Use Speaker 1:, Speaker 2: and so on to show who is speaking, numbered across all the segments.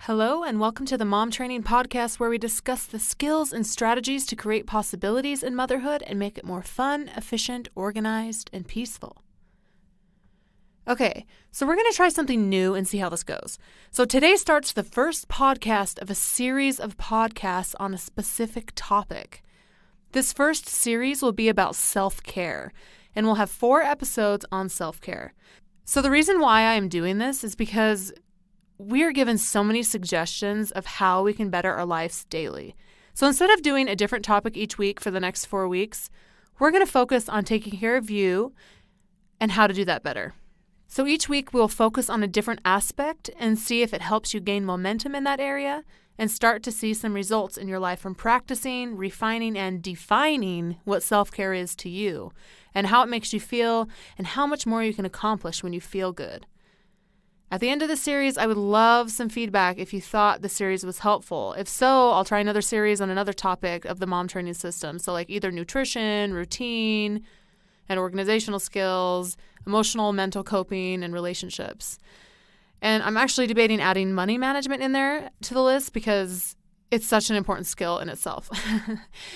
Speaker 1: Hello, and welcome to the Mom Training Podcast, where we discuss the skills and strategies to create possibilities in motherhood and make it more fun, efficient, organized, and peaceful. Okay, so we're going to try something new and see how this goes. So today starts the first podcast of a series of podcasts on a specific topic. This first series will be about self-care, and we'll have 4 episodes on self-care. So the reason why I am doing this is because we are given so many suggestions of how we can better our lives daily. So instead of doing a different topic each week for the next 4 weeks, we're going to focus on taking care of you and how to do that better. So each week we'll focus on a different aspect and see if it helps you gain momentum in that area and start to see some results in your life from practicing, refining, and defining what self-care is to you and how it makes you feel and how much more you can accomplish when you feel good. At the end of the series, I would love some feedback if you thought the series was helpful. If so, I'll try another series on another topic of the mom training system. So like either nutrition, routine, and organizational skills, emotional, mental coping, and relationships. And I'm actually debating adding money management in there to the list because it's such an important skill in itself.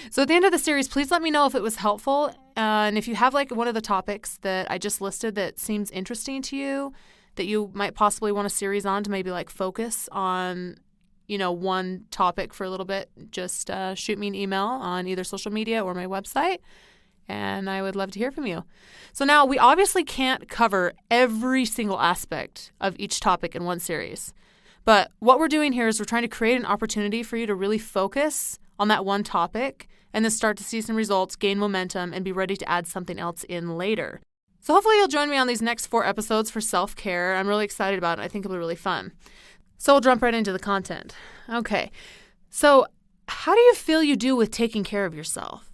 Speaker 1: So at the end of the series, please let me know if it was helpful. And if you have like one of the topics that I just listed that seems interesting to you, that you might possibly want a series on to maybe like focus on, one topic for a little bit, just shoot me an email on either social media or my website, and I would love to hear from you. So now we obviously can't cover every single aspect of each topic in one series, but what we're doing here is we're trying to create an opportunity for you to really focus on that one topic and then start to see some results, gain momentum, and be ready to add something else in later. So hopefully you'll join me on these next 4 episodes for self-care. I'm really excited about it. I think it'll be really fun. So we'll jump right into the content. Okay, so how do you feel you do with taking care of yourself?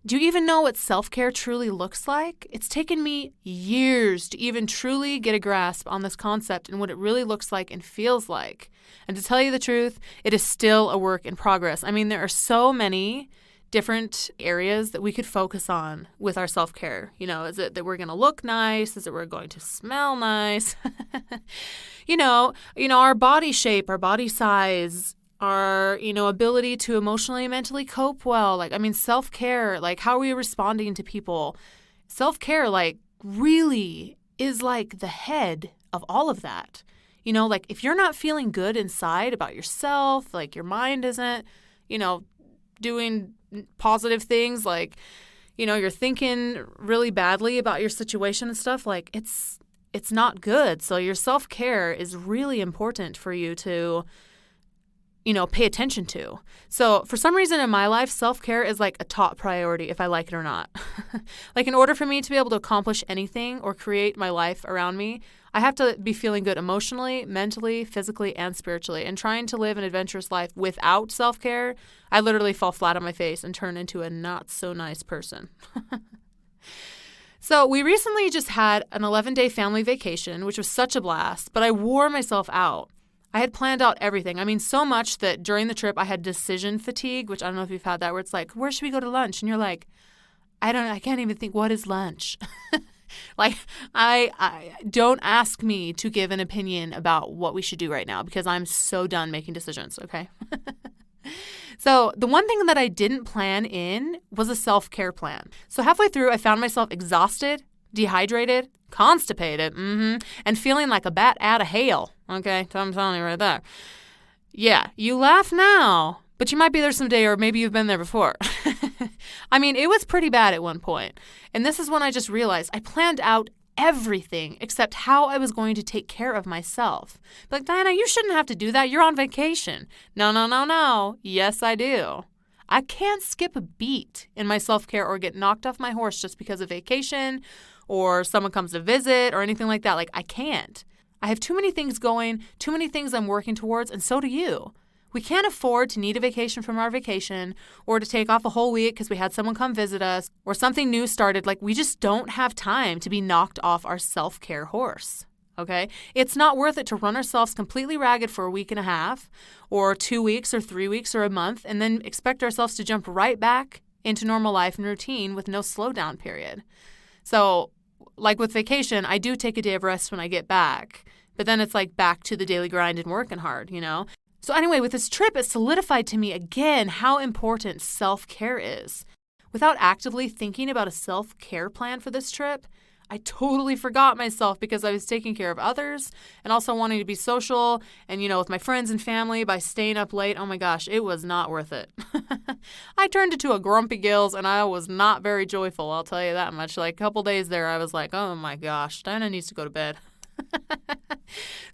Speaker 1: Do you even know what self-care truly looks like? It's taken me years to even truly get a grasp on this concept and what it really looks like and feels like. And to tell you the truth, it is still a work in progress. I mean, there are so many different areas that we could focus on with our self-care. Is it that we're going to look nice? Is it we're going to smell nice? Our body shape, our body size, our, ability to emotionally and mentally cope well. Self-care, how are we responding to people? Self-care, really is the head of all of that. If you're not feeling good inside about yourself, your mind isn't, doing positive things, you're thinking really badly about your situation and stuff, it's not good. So your self-care is really important for you to, pay attention to. So for some reason in my life, self-care is a top priority if I like it or not. In order for me to be able to accomplish anything or create my life around me, I have to be feeling good emotionally, mentally, physically, and spiritually. And trying to live an adventurous life without self-care, I literally fall flat on my face and turn into a not-so-nice person. So we recently just had an 11-day family vacation, which was such a blast, but I wore myself out. I had planned out everything. So much that during the trip I had decision fatigue, which I don't know if you've had that, where it's where should we go to lunch? And you're like, I can't even think, what is lunch? I don't ask me to give an opinion about what we should do right now because I'm so done making decisions, okay? So the one thing that I didn't plan in was a self-care plan. So halfway through, I found myself exhausted, dehydrated, constipated, and feeling like a bat out of hail. Okay, so I'm telling you right there. Yeah, you laugh now, but you might be there someday, or maybe you've been there before. It was pretty bad at one point. And this is when I just realized I planned out everything except how I was going to take care of myself. Diana, you shouldn't have to do that. You're on vacation. No. Yes, I do. I can't skip a beat in my self-care or get knocked off my horse just because of vacation or someone comes to visit or anything like that. I can't. I have too many things going, too many things I'm working towards, and so do you. We can't afford to need a vacation from our vacation or to take off a whole week because we had someone come visit us or something new started. We just don't have time to be knocked off our self-care horse, okay? It's not worth it to run ourselves completely ragged for a week and a half or 2 weeks or 3 weeks or a month and then expect ourselves to jump right back into normal life and routine with no slowdown period. So with vacation, I do take a day of rest when I get back, but then it's back to the daily grind and working hard, So anyway, with this trip, it solidified to me again how important self-care is. Without actively thinking about a self-care plan for this trip, I totally forgot myself because I was taking care of others and also wanting to be social and, with my friends and family by staying up late. Oh my gosh, it was not worth it. I turned into a grumpy gills and I was not very joyful, I'll tell you that much. Like a couple days there, I was like, oh my gosh, Diana needs to go to bed.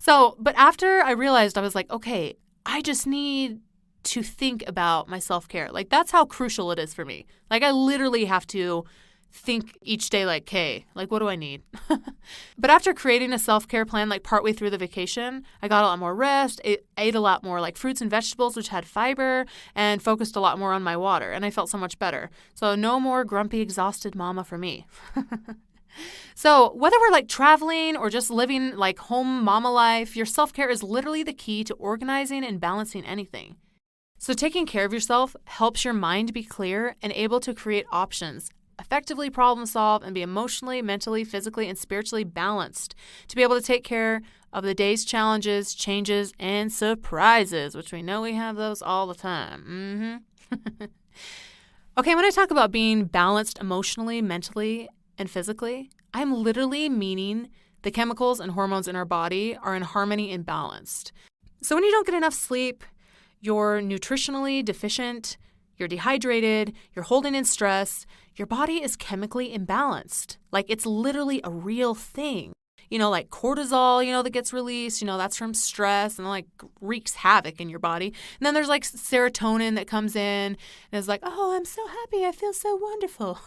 Speaker 1: But after I realized, I was like, okay, I just need to think about my self-care. Like, that's how crucial it is for me. Like, I literally have to think each day, like, okay, like, what do I need? But after creating a self-care plan, like, partway through the vacation, I got a lot more rest, ate a lot more, like, fruits and vegetables, which had fiber, and focused a lot more on my water, and I felt so much better. So no more grumpy, exhausted mama for me. So whether we're like traveling or just living like home mama life, your self-care is literally the key to organizing and balancing anything. So taking care of yourself helps your mind be clear and able to create options, effectively problem solve, and be emotionally, mentally, physically, and spiritually balanced to be able to take care of the day's challenges, changes, and surprises, which we know we have those all the time. Okay, when I talk about being balanced emotionally, mentally, and physically, I'm literally meaning the chemicals and hormones in our body are in harmony and balanced. So when you don't get enough sleep, you're nutritionally deficient, you're dehydrated, you're holding in stress, your body is chemically imbalanced. Like, it's literally a real thing. Like cortisol, that gets released, that's from stress and like wreaks havoc in your body. And then there's like serotonin that comes in and is like, oh, I'm so happy. I feel so wonderful.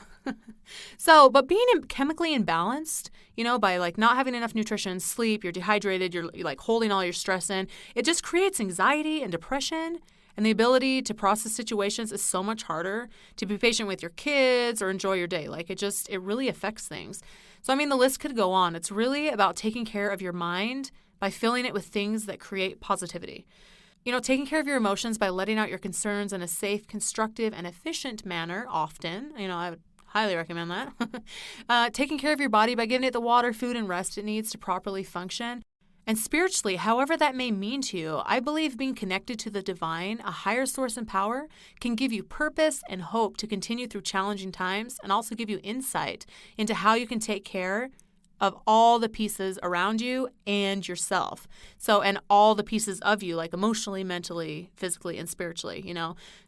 Speaker 1: But being chemically imbalanced, by like not having enough nutrition, sleep, you're dehydrated, you're like holding all your stress in, it just creates anxiety and depression. And the ability to process situations is so much harder, to be patient with your kids or enjoy your day. Like, it really affects things. So, the list could go on. It's really about taking care of your mind by filling it with things that create positivity. Taking care of your emotions by letting out your concerns in a safe, constructive, and efficient manner often. I would highly recommend that. Taking care of your body by giving it the water, food, and rest it needs to properly function. And spiritually, however that may mean to you, I believe being connected to the divine, a higher source and power, can give you purpose and hope to continue through challenging times and also give you insight into how you can take care of all the pieces around you and yourself. And all the pieces of you, like emotionally, mentally, physically, and spiritually,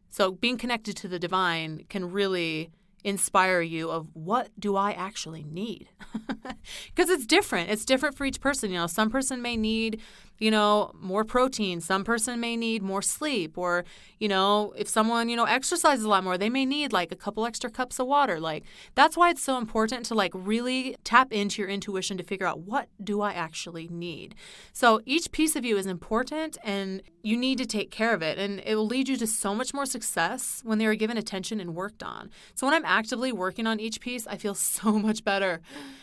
Speaker 1: So being connected to the divine can really inspire you of what do I actually need? Because it's different. It's different for each person. Some person may need, more protein. Some person may need more sleep. Or, if someone, exercises a lot more, they may need like a couple extra cups of water. Like, that's why it's so important to like really tap into your intuition to figure out what do I actually need. So each piece of you is important and you need to take care of it. And it will lead you to so much more success when they are given attention and worked on. So when I'm actively working on each piece, I feel so much better.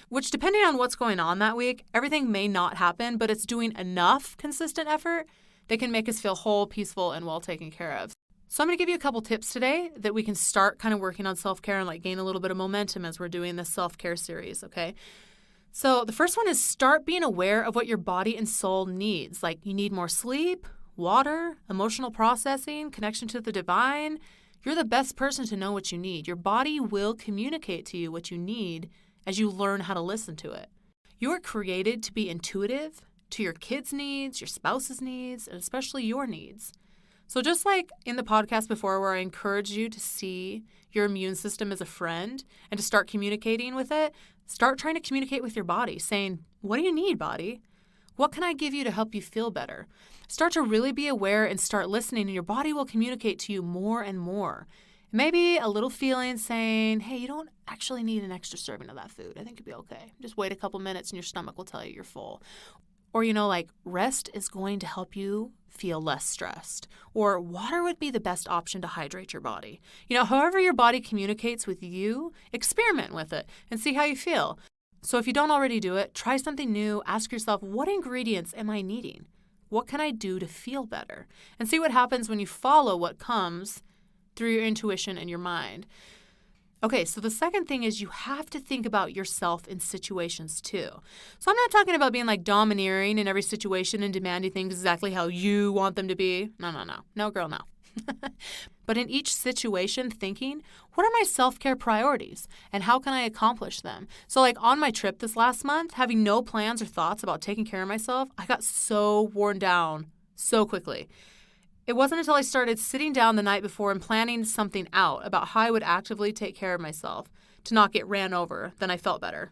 Speaker 1: Which, depending on what's going on that week, everything may not happen, but it's doing enough consistent effort that can make us feel whole, peaceful, and well taken care of. So I'm going to give you a couple tips today that we can start kind of working on self-care and like gain a little bit of momentum as we're doing this self-care series, okay? So the first one is start being aware of what your body and soul needs. Like, you need more sleep, water, emotional processing, connection to the divine. You're the best person to know what you need. Your body will communicate to you what you need as you learn how to listen to it. You are created to be intuitive to your kids' needs, your spouse's needs, and especially your needs. So just like in the podcast before where I encourage you to see your immune system as a friend and to start communicating with it, start trying to communicate with your body, saying, what do you need, body? What can I give you to help you feel better? Start to really be aware and start listening, and your body will communicate to you more and more. Maybe a little feeling saying, hey, you don't actually need an extra serving of that food. I think you'll be okay. Just wait a couple minutes and your stomach will tell you you're full. Or, like rest is going to help you feel less stressed. Or water would be the best option to hydrate your body. However your body communicates with you, experiment with it and see how you feel. So if you don't already do it, try something new. Ask yourself, what ingredients am I needing? What can I do to feel better? And see what happens when you follow what comes through your intuition and your mind. Okay, so the second thing is you have to think about yourself in situations too. So I'm not talking about being like domineering in every situation and demanding things exactly how you want them to be. No. No, girl, no. But in each situation, thinking, what are my self-care priorities and how can I accomplish them? So like on my trip this last month, having no plans or thoughts about taking care of myself, I got so worn down so quickly. It wasn't until I started sitting down the night before and planning something out about how I would actively take care of myself to not get ran over then I felt better.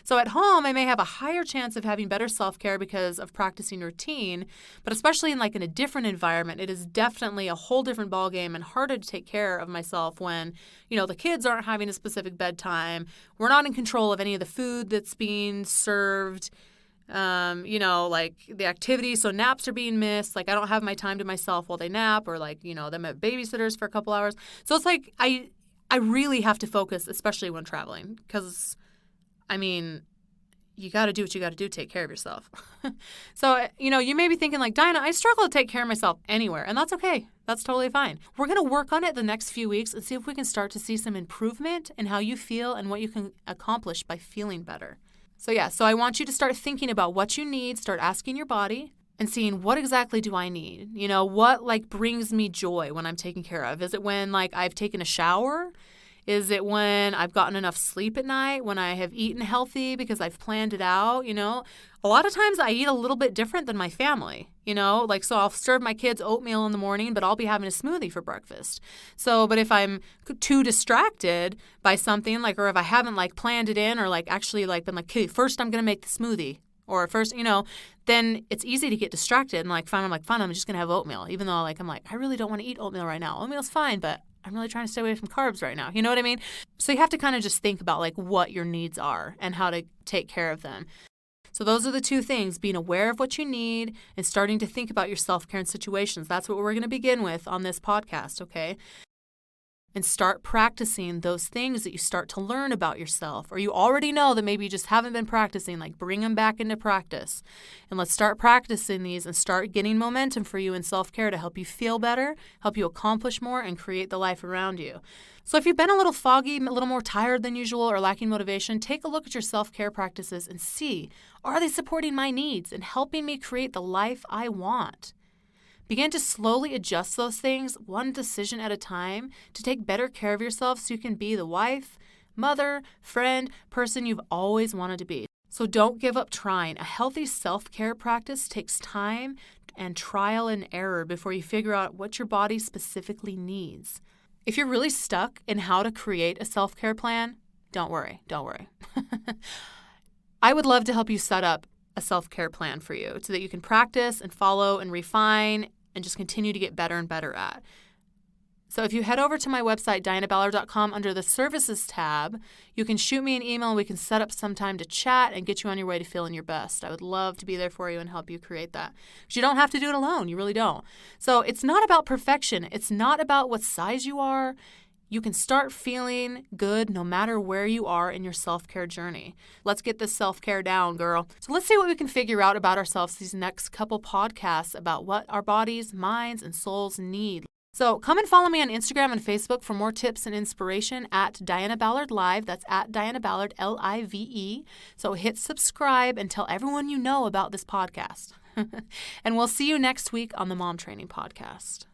Speaker 1: So at home, I may have a higher chance of having better self-care because of practicing routine, but especially in a different environment, it is definitely a whole different ballgame and harder to take care of myself when, the kids aren't having a specific bedtime. We're not in control of any of the food that's being served. The activities, so naps are being missed. I don't have my time to myself while they nap or them at babysitters for a couple hours. So it's I really have to focus, especially when traveling, because, you got to do what you got to do to take care of yourself. So, you may be thinking Diana, I struggle to take care of myself anywhere, and that's okay. That's totally fine. We're going to work on it the next few weeks and see if we can start to see some improvement in how you feel and what you can accomplish by feeling better. So I want you to start thinking about what you need, start asking your body and seeing what exactly do I need? What brings me joy when I'm taken care of? Is it when I've taken a shower? Is it when I've gotten enough sleep at night, when I have eaten healthy because I've planned it out? A lot of times I eat a little bit different than my family, so I'll serve my kids oatmeal in the morning, but I'll be having a smoothie for breakfast. But if I'm too distracted by something, or if I haven't planned it in or actually been okay, first I'm going to make the smoothie or first, then it's easy to get distracted and fine, I'm just going to have oatmeal, even though I really don't want to eat oatmeal right now. Oatmeal's fine, but I'm really trying to stay away from carbs right now. You know what I mean? So you have to kind of just think about what your needs are and how to take care of them. So those are the two things, being aware of what you need and starting to think about your self-care in situations. That's what we're going to begin with on this podcast, okay? And start practicing those things that you start to learn about yourself, or you already know that maybe you just haven't been practicing, bring them back into practice. And let's start practicing these and start getting momentum for you in self-care to help you feel better, help you accomplish more, and create the life around you. So if you've been a little foggy, a little more tired than usual, or lacking motivation, take a look at your self-care practices and see, are they supporting my needs and helping me create the life I want? Begin to slowly adjust those things, one decision at a time, to take better care of yourself so you can be the wife, mother, friend, person you've always wanted to be. So don't give up trying. A healthy self-care practice takes time and trial and error before you figure out what your body specifically needs. If you're really stuck in how to create a self-care plan, don't worry. I would love to help you set up a self-care plan for you so that you can practice and follow and refine and just continue to get better and better at. So if you head over to my website, dianaballard.com, under the services tab, you can shoot me an email and we can set up some time to chat and get you on your way to feeling your best. I would love to be there for you and help you create that. Because you don't have to do it alone. You really don't. So it's not about perfection. It's not about what size you are. You can start feeling good no matter where you are in your self-care journey. Let's get this self-care down, girl. So let's see what we can figure out about ourselves these next couple podcasts about what our bodies, minds, and souls need. So come and follow me on Instagram and Facebook for more tips and inspiration at Diana Ballard Live. That's at Diana Ballard, Live. So hit subscribe and tell everyone you know about this podcast. And we'll see you next week on the Mom Training Podcast.